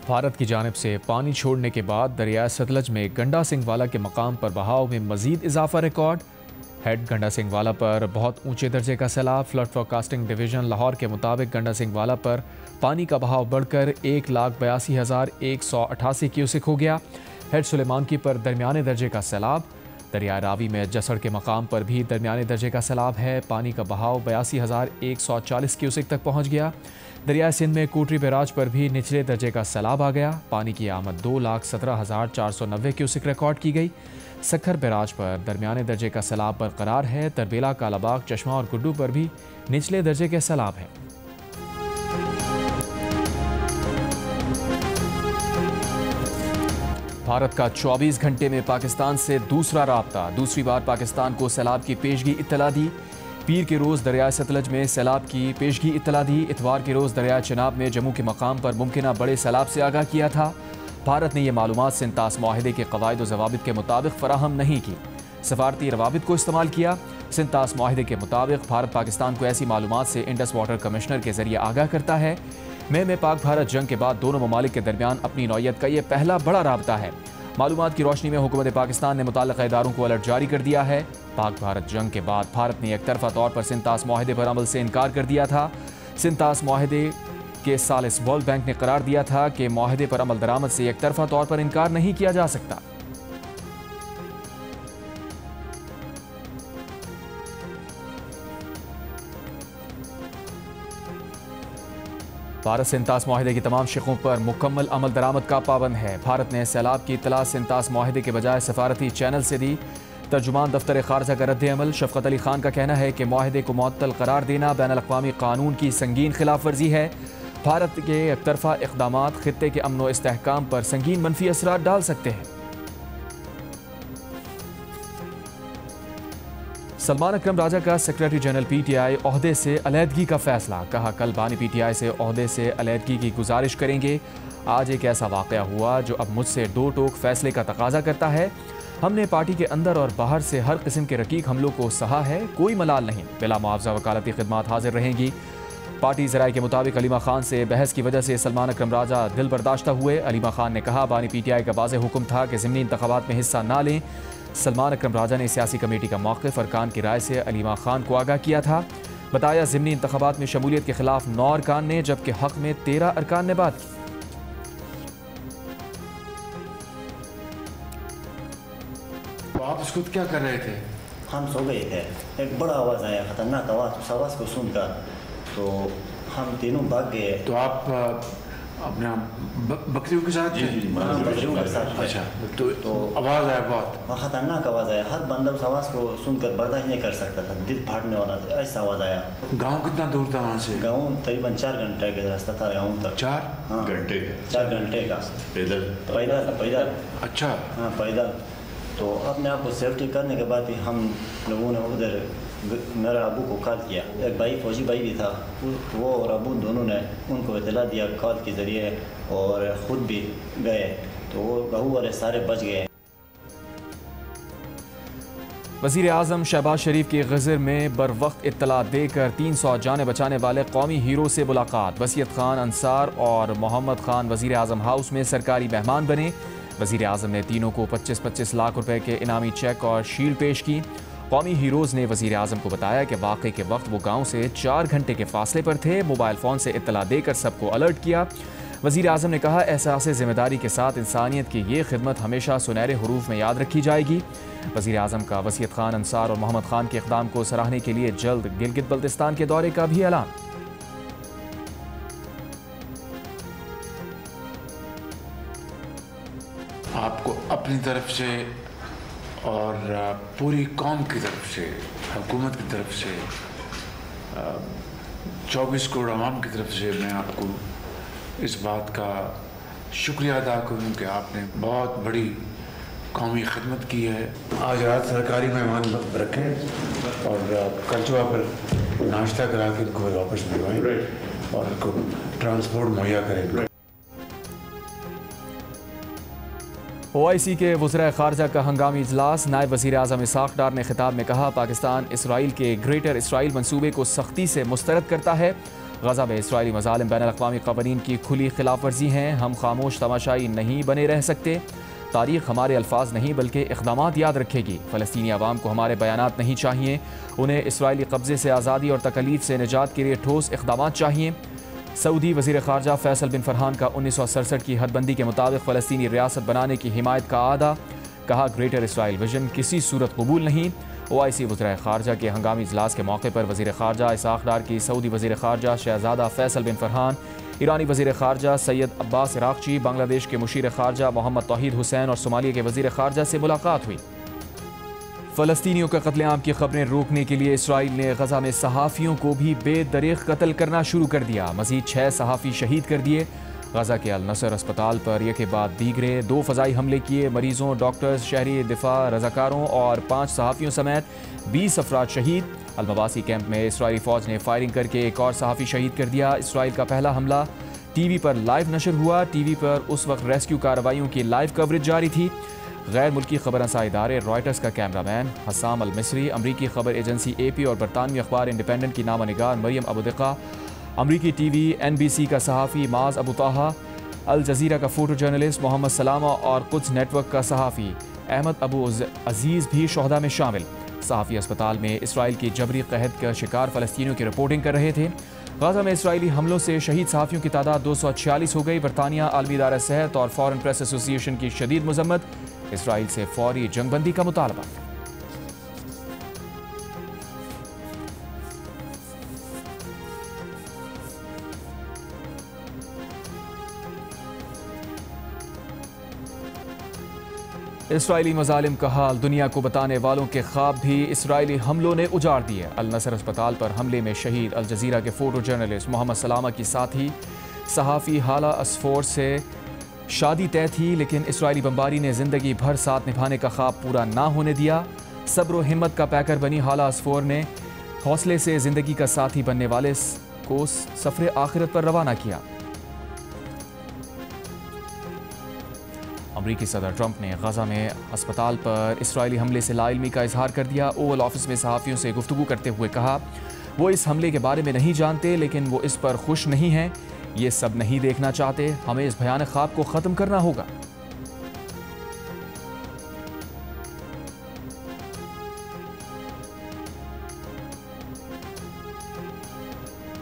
भारत की जानिब से पानी छोड़ने के बाद दरिया सतलज में गंडा सिंह वाला के मकाम पर बहाव में मजीद इजाफा रिकॉर्ड। हेड गंडा सिंह वाला पर बहुत ऊंचे दर्जे का सैलाब। फ्लड फोरकास्टिंग डिवीजन लाहौर के मुताबिक गंडा सिंह वाला पर पानी का बहाव बढ़कर 1,82,188 क्यूसिक हो गया। हेड सुलेमानकी पर दरमियाने दर्जे का सैलाब। दरिया रावी में जसड़ के मकाम पर भी दरमियाने दर्जे का सैलाब है। पानी का बहाव 82,140 क्यूसिक तक पहुँच गया। दरिया सिंध में कोटरी बैराज पर भी निचले दर्जे का सैलाब आ गया। पानी की आमद 2,17,490 क्यूसिक रिकॉर्ड की गई। सखर बैराज पर दरमियाने दर्जे का सैलाब बरकरार है। तरबेला, कालाबाग, चश्मा और गुड्डू पर भी निचले दर्जे के सैलाब हैं। भारत का 24 घंटे में पाकिस्तान से दूसरा राब्ता। दूसरी बार पाकिस्तान को सैलाब की पेशगी इत्तला दी। पीर के रोज़ दरिया सतलज में सैलाब की पेशगी इत्तला दी। इतवार के रोज़ दरिया चनाब में जम्मू के मकाम पर मुमकिना बड़े सैलाब से आगाह किया था। भारत ने यह मालूमात सिंतास माहिदे के कवायद व ज़वाबित के मुताबिक फ़राहम नहीं की। सफारती रवाबित को इस्तेमाल किया। सिंतास माहिदे के मुताबिक भारत पाकिस्तान को ऐसी मालूमात से इंडस वाटर कमिश्नर के जरिए आगाह करता है। मई में पाक भारत जंग के बाद दोनों ममालिक के दरमियान अपनी नौयत का यह पहला बड़ा राब्ता है। मालूमात की रोशनी में हुकूमत पाकिस्तान ने मुताल्लिक़ा इदारों को अलर्ट जारी कर दिया है। पाक भारत जंग के बाद भारत ने एक तरफा तौर पर सिंतास माहिदे पर अमल से इनकार कर दिया था। सिंतास माहिदे के सालिस वर्ल्ड बैंक ने करार दिया था कि माहिदे पर अमल दरामद से एक तरफा तौर पर इनकार नहीं किया जा सकता। भारत सिंतास माहिदे की तमाम शिकों पर मुकम्मल अमल दरामद का पाबंद है। भारत ने सैलाब की इत्तला सिंतास माहिदे के बजाय सफारती चैनल से दी। तर्जुमान दफ्तर खारजा का रद्द अमल। शफकत अली खान का कहना है कि माहिदे को मुअत्तल करार देना बैनुल-अक़वामी कानून की संगीन खिलाफ वर्जी है। भारत के एक तरफा इक़दामात खित्ते के अमन व इस्तेहकाम पर संगीन मनफी असरात डाल सकते हैं। सलमान अकरम राजा का सेक्रेटरी जनरल PTI ओहदे से अलहदगी का फैसला। कहा, कल बानी PTI से ओहदे से अलहदगी की गुजारिश करेंगे। आज एक ऐसा वाक़या हुआ जो अब मुझसे दो टोक फैसले का तकाजा करता है। हमने पार्टी के अंदर और बाहर से हर किस्म के रकीक हमलों को सहा है। कोई मलाल नहीं। बिला मुआवजा वकालती खिदमात हाजिर रहेंगी। पार्टी ज़राए के मुताबिक अलीमा खान से बहस की वजह से सलमान अकरम राजा दिल बर्दाश्ता हुए। अलीमा खान ने कहा, बानी PTI का वाज़ेह हुक्म था कि ज़िमनी इंतखाबात में हिस्सा ना लें। सलमान अकरम राजा ने सियासी कमेटी का मौक़िफ़ अरकान की राय से अलीमा खान को आगाह किया था। बताया, ज़िमनी इंतखाबात में शमूलियत के खिलाफ 9 अरकान ने जबकि हक़ में 13 अरकान ने बात की। आप इसको क्या कर रहे थे? हम सो गए थे। एक बड़ा आवाज़ आया, खतरनाक आवाज़। उस आवाज़ को सुनकर तो हम तीनों भाग गए। तो आप अपने बकरियों के साथ? जी, बकरियों के साथ। अच्छा, तो आवाज़ आया, बहुत खतरनाक आवाज़ आया। हर बंदा उस आवाज़ को सुनकर बर्दाश्त नहीं कर सकता था। दिल फाड़ने वाला था, ऐसा आवाज़ आया। गांव कितना दूर था वहाँ से? गाँव तकरीबन 4 घंटे का रास्ता था गाँव तक। 4 घंटे? 4 घंटे का पैदल। अच्छा, हाँ, पैदल। तो अपने आप को सेफ्टी करने के बाद ही हम लोगों ने उधर मेरा अबू को कॉल किया। एक भाई, फौजी भाई भी था, वो और अबू दोनों ने उनको इत्तला दिया कॉल के ज़रिए और ख़ुद भी गए। तो वो बहू और सारे बच गए। वज़ीर आज़म शहबाज शरीफ की गज़र में बर वक्त इत्तला देकर 300 जाने बचाने वाले कौमी हीरो से मुलाकात। वसीयत खान अंसार और मोहम्मद खान वज़ीर आज़म हाउस में सरकारी मेहमान बने। वज़ीर आज़म ने तीनों को 25-25 लाख रुपए के इनामी चेक और शील्ड पेश की। कौमी हीरोज़ ने वज़ीर आज़म को बताया कि वाक़े के वक्त वो गाँव से 4 घंटे के फासले पर थे। मोबाइल फ़ोन से इत्तला देकर सबको अलर्ट किया। वज़ीर आज़म ने कहा, एहसास ज़िम्मेदारी के साथ इंसानियत की ये खिदमत हमेशा सुनहरे हरूफ में याद रखी जाएगी। वज़ीर आज़म का वसीयत खान अंसार और मोहम्मद खान के इक़दाम को सराहने के लिए जल्द गिलगित बल्तिस्तान के दौरे का भी ऐलान। आपको अपनी तरफ से और पूरी कौम की तरफ से, हुकूमत की तरफ से, 24 करोड़ आवाम की तरफ से मैं आपको इस बात का शुक्रिया अदा करूँ कि आपने बहुत बड़ी कौमी खिदमत की है। आज रात सरकारी मेहमान रखें और कल सुबह पर नाश्ता करा के इनको वापस भिजवाएं और इनको ट्रांसपोर्ट मुहैया करें। OIC के वज़ीर ख़ारजा का हंगामी इजलास। नायब वज़ीर आज़म इसहाक़ डार ने खिताब में कहा, पाकिस्तान इसराइल के ग्रेटर इसराइल मंसूबे को सख्ती से मुस्तरद करता है। गजा में इसराइली मज़ालिम बैन अल-अक़वामी क़वानीन की खुली खिलाफ वर्जी हैं। हम खामोश तमाशाई नहीं बने रह सकते। तारीख़ हमारे अल्फाज नहीं बल्कि इक़दामात याद रखेगी। फ़लस्तीनी अवाम को हमारे बयानात नहीं चाहिए, उन्हें इसराइली कब्ज़े से आज़ादी और तकलीफ से निजात के लिए ठोस इक़दामात चाहिए। सऊदी वज़ीर ख़ारजा फैसल बिन फरहान का 1967 की हदबंदी के मुताबिक फ़लस्तीनी रियासत बनाने की हिमायत का आदा। कहा, ग्रेटर इसराइल विजन किसी सूरत कबूल नहीं। OIC वज़ीर ख़ारजा के हंगामी इजलास के मौके पर वज़ीर ख़ारजा इसाक़ डार की सऊदी वज़ीर ख़ारजा शहज़ादा फैसल बिन फरहान, ईरानी वज़ीर ख़ारजा सैयद अब्बास इराक़ची, बांग्लादेश के मुशीर ख़ारजा मोहम्मद तौहीद हुसैन और सोमालिया के वज़ीर ख़ारजा से मुलाकात हुई। फ़लस्तीनियों के कत्लेआम की खबरें रोकने के लिए इसराइल ने गजा में सहाफ़ियों को भी बेदरीग़ कत्ल करना शुरू कर दिया। मज़ीद 6 सहाफ़ी शहीद कर दिए। गजा के अल नसर अस्पताल पर एक के बाद दीगरे 2 फ़ज़ाई हमले किए। मरीजों, डॉक्टर्स, शहरी दिफा, रज़ाकारों और 5 सहाफ़ियों समेत 20 अफराद शहीद। अलमवासी कैंप में इसराइली फ़ौज ने फायरिंग करके एक और सहाफ़ी शहीद कर दिया। इसराइल का पहला हमला TV पर लाइव नशर हुआ। TV पर उस वक्त रेस्क्यू कार्रवाइयों की लाइव कवरेज जारी थी। गैर मुल्की खबर रसा इदारे रॉयटर्स का कैमरामैन हसाम अल मिस्री, अमरीकी खबर एजेंसी AP और बरतानवी अखबार इंडिपेंडेंट की नामा निगार मरियम अबू दिका, अमरीकी TV NBC का सहाफ़ी माज अबू ताहा, अल जज़ीरा का फ़ोटो जर्नलिस्ट मोहम्मद सलामा और कुछ नेटवर्क का सहाफ़ी अहमद अबू अजीज़ भी शोहदा में शामिल। सहाफ़ी अस्पताल में इसराइल की जबरी क़हत का शिकार फ़लस्तीनियों की रिपोर्टिंग कर रहे थे। गजा में इसराइली हमलों से शहीद सहाफ़ियों की तादाद 246 हो गई। बरतानिया, आलमी इदारा सेहत और फ़ॉरेन प्रेस एसोसिएशन की शदीद मज़म्मत। इसराइल से फौरी जंगबंदी का मुतालबा। इसराइली मज़ालिम का हाल दुनिया को बताने वालों के ख्वाब भी इसराइली हमलों ने उजाड़ दिए। अल नसर अस्पताल पर हमले में शहीद अल जज़ीरा के फ़ोटो जर्नलिस्ट मोहम्मद सलामा की साथी सहाफ़ी हाला असफोर से शादी तय थी, लेकिन इसराइली बमबारी ने ज़िंदगी भर साथ निभाने का ख्वाब पूरा ना होने दिया। सब्र और हिम्मत का पैकर बनी हाला असफोर ने हौसले से ज़िंदगी का साथी बनने वाले को सफ़र आखिरत पर रवाना किया। अमरीकी सदर ट्रंप ने गजा में अस्पताल पर इसराइली हमले से लाइल्मी का इजहार कर दिया। ओवल ऑफिस में सहाफ़ियों से गुफ्तगू करते हुए कहा, वो इस हमले के बारे में नहीं जानते, लेकिन वो इस पर खुश नहीं हैं। ये सब नहीं देखना चाहते। हमें इस भयानक ख्वाब को ख़त्म करना होगा।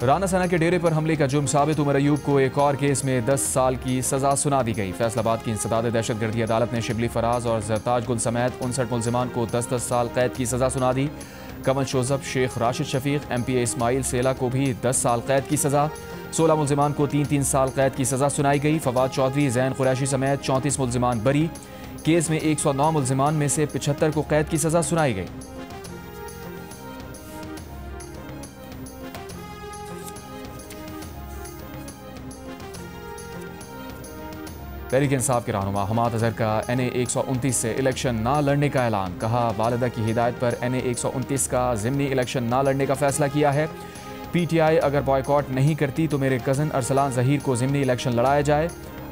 राना सना के डेरे पर हमले का जुर्म साबित उमर अयूब को एक और केस में 10 साल की सजा सुना दी गई। फैसलाबाद की इंसदाद दहशतगर्दी अदालत ने शिबली फराज और जरताज गुल समेत 59 मुलजिमान को 10-10 साल कैद की सजा सुना दी। कमल शोजब, शेख राशिद शफीक, MPA इस्माइल सेला को भी 10 साल कैद की सजा। 16 मुलजिमान को 3-3 साल कैद की सजा सुनाई गई। फवाद चौधरी, जैन कुरैशी समेत 34 मुलजिमान बरी। केस में 109 मुलजिमान में से 75 को कैद की सजा सुनाई गई। तहरीक इंसाफ के रहनुमा हमाद अजहर का NA 129 से इलेक्शन ना लड़ने का ऐलान। कहा, वालिदा की हिदायत पर NA 129 का ज़िमनी इलेक्शन ना लड़ने का फैसला किया है। PTI अगर बॉयकॉट नहीं करती तो मेरे कज़न अरसलान ज़हीर को ज़िमनी इलेक्शन लड़ाया जाए।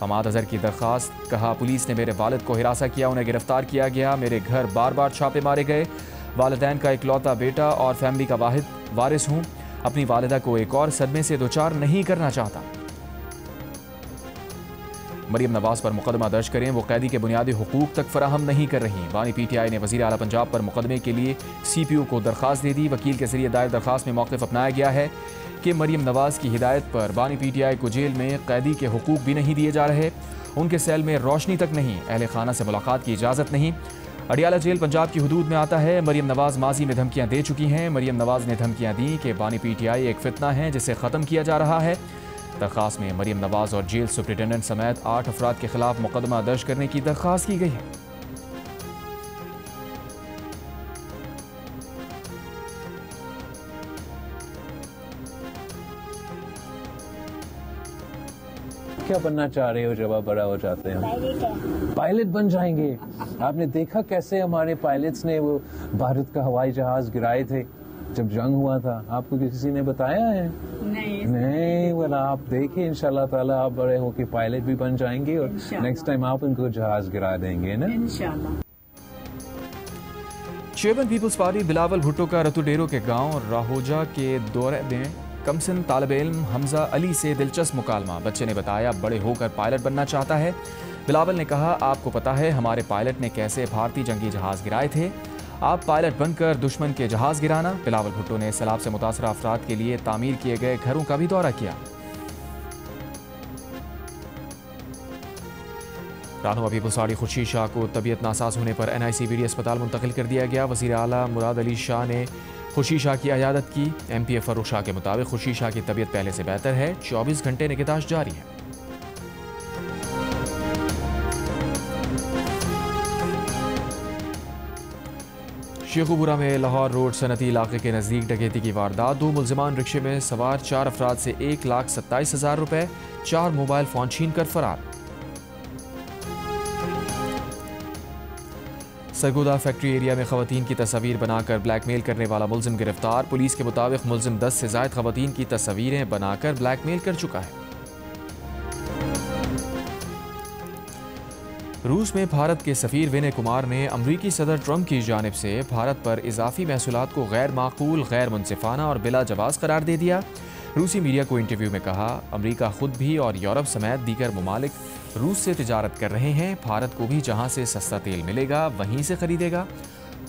हमाद अजहर की दरख्वास्त। कहा, पुलिस ने मेरे वालिद को हिरासा किया, उन्हें गिरफ्तार किया गया, मेरे घर बार बार छापे मारे गए। वालिदैन का इकलौता बेटा और फैमिली का वाहिद वारिस हूँ। अपनी वालिदा को एक और सदमे से दोचार नहीं करना चाहता। मरियम नवाज पर मुकदमा दर्ज करें, वो कैदी के बुनियादी हुकूक तक फराहम नहीं कर रही। बानी PTI ने वज़ीर आला पंजाब पर मुकदमे के लिए CPU को दरख्वास्त दे दी। वकील के जरिए दायर दरख्वास्त में मौक़िफ़ अपनाया गया है कि मरियम नवाज की हिदायत पर बानी PTI को जेल में कैदी के हुकूक भी नहीं दिए जा रहे। उनके सेल में रोशनी तक नहीं, अहले खाना से मुलाकात की इजाज़त नहीं। अडियाला जेल पंजाब की हुदूद में आता है। मरियम नवाज माजी में धमकियाँ दे चुकी हैं। मरियम नवाज ने धमकियाँ दी कि बानी PTI एक फितना है जिसे ख़त्म किया जा रहा है। दरख्वास्त में मरियम नवाज और जेल सुप्रिटेंडेंट समेत 8 अफराद के खिलाफ मुकदमा दर्ज करने की दरख्वास्त की गई है। क्या बनना चाह रहे हो जब आप बड़ा हो जाते हैं? पायलट बन जाएंगे। आपने देखा कैसे हमारे पायलट्स ने वो भारत का हवाई जहाज गिराए थे जब जंग हुआ था? आपको किसी ने बताया है? नहीं, वाला आप देखिए, इंशाल्लाह ताला आप बड़े होके पायलट भी बन जाएंगे और नेक्स्ट टाइम आप उनको जहाज गिरा देंगे ना, इंशाल्लाह। Chairman Peoples Party Bilawal Bhutto का रतुडेरो के गांव राहोजा के दौरे में कमसिन तालिब इल्म हमजा अली से दिलचस्प मुकालमा। बच्चे ने बताया बड़े होकर पायलट बनना चाहता है। बिलावल ने कहा, आपको पता है हमारे पायलट ने कैसे भारतीय जंगी जहाज गिराए थे, आप पायलट बनकर दुश्मन के जहाज गिराना। बिलावल भुट्टो ने सैलाब से मुतासरा अफराद के लिए तामीर किए गए घरों का भी दौरा किया। रानो हबीब उसाड़ी खुर्शीद शाह को तबीयत नासाज होने पर NICBD अस्पताल मुंतकिल कर दिया गया। वज़ीर आला मुराद अली शाह ने खुर्शीद शाह की अयादत की। MPF फर्रुख शाह के मुताबिक खुर्शीद शाह की तबीयत पहले से बेहतर है। 24 घंटे निगहदाश्त जारी है। शेखुपुरा में लाहौर रोड सनती इलाके के नज़दीक डकैती की वारदात। 2 मुलजिमान रिक्शे में सवार 4 अफराद से 1,27,000 रुपए, 4 मोबाइल फ़ोन छीन कर फरार। सरगोदा फैक्ट्री एरिया में खवातीन की तस्वीर बनाकर ब्लैकमेल करने वाला मुलजिम गिरफ्तार। पुलिस के मुताबिक मुलजिम 10 से ज़ायद खवातीन की तस्वीरें बनाकर ब्लैकमेल कर चुका है। रूस में भारत के सफ़ीर विनय कुमार ने अमरीकी सदर ट्रंप की जानिब से भारत पर इजाफी महसूलात को गैर माकूल, गैर मुनसिफाना और बिला जवाज़ करार दे दिया। रूसी मीडिया को इंटरव्यू में कहा, अमरीका खुद भी और यूरोप समेत दीगर ममालिक रूस से तिजारत कर रहे हैं। भारत को भी जहां से सस्ता तेल मिलेगा वहीं से खरीदेगा।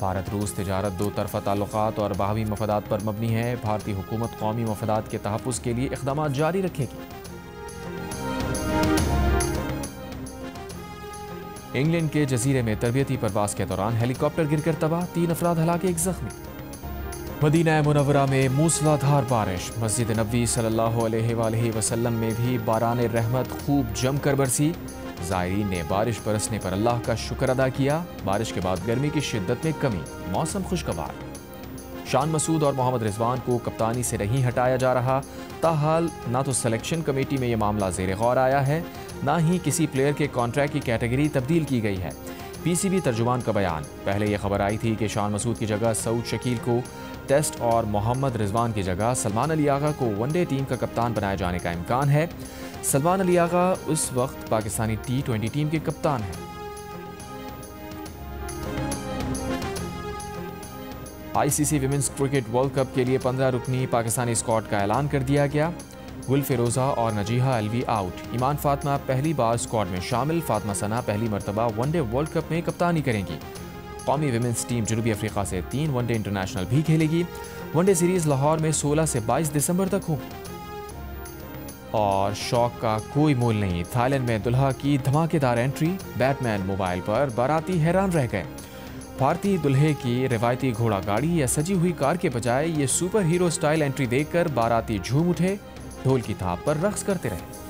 भारत रूस तिजारत दो तरफ़ा ताल्लुकात और बाहमी मफादात पर मबनी है। भारतीय हुकूमत कौमी मफादात के तहफ़्फ़ुज़ के लिए इक़दामात जारी रखेगी। इंग्लैंड के जजीरे में तरबियती परवाज़ के दौरान हेलीकॉप्टर गिरकर तबाह, 3 अफराद हलाक, 1 ज़ख्मी। मदीना मुनव्वरा में मूसलाधार बारिश। मस्जिद नबवी सल्लल्लाहु अलैहि वसल्लम में भी बारान रहमत खूब जमकर बरसी। ज़ायरीन ने बारिश बरसने पर अल्लाह का शुक्र अदा किया। बारिश के बाद गर्मी की शिद्दत में कमी, मौसम खुशगवार। शान मसूद और मोहम्मद रिजवान को कप्तानी से नहीं हटाया जा रहा। ताहाल ना तो सिलेक्शन कमेटी में यह मामला ज़ेर गौर आया है, ना ही किसी प्लेयर के कॉन्ट्रैक्ट की कैटेगरी तब्दील की गई है। PCB तर्जुमान का बयान। पहले यह खबर आई थी कि शान मसूद की जगह सऊद शकील को टेस्ट और मोहम्मद रिजवान की जगह सलमान अली आगा को वनडे टीम का कप्तान बनाए जाने का इम्कान है। सलमान अली आगा उस वक्त पाकिस्तानी T20 टीम के कप्तान हैं। ICC women's cricket world cup के लिए 15 रुकनी पाकिस्तानी स्क्वाड का ऐलान कर दिया गया। गुल फिरोजा और नजीहा अलवी आउट। ईमान फातिमा पहली बार स्क्वाड में शामिल। फातिमा सना पहली मरतबा वनडे वर्ल्ड कप में कप्तानी करेंगी। कौमी विमेंस टीम जनूबी अफ्रीका से 3 वनडे इंटरनेशनल भी खेलेगी। वनडे सीरीज लाहौर में 16 से 22 दिसंबर तक होगी। और शौक का कोई मोल नहीं, थाईलैंड में दुल्हा की धमाकेदार एंट्री। बैटमैन मोबाइल पर बाराती हैरान रह गए। भारतीय दुल्हे की रिवायती घोड़ा गाड़ी या सजी हुई कार के बजाय ये सुपर हीरो स्टाइल एंट्री देखकर बाराती झूम उठे, ढोल की थाप पर रक्स करते रहे।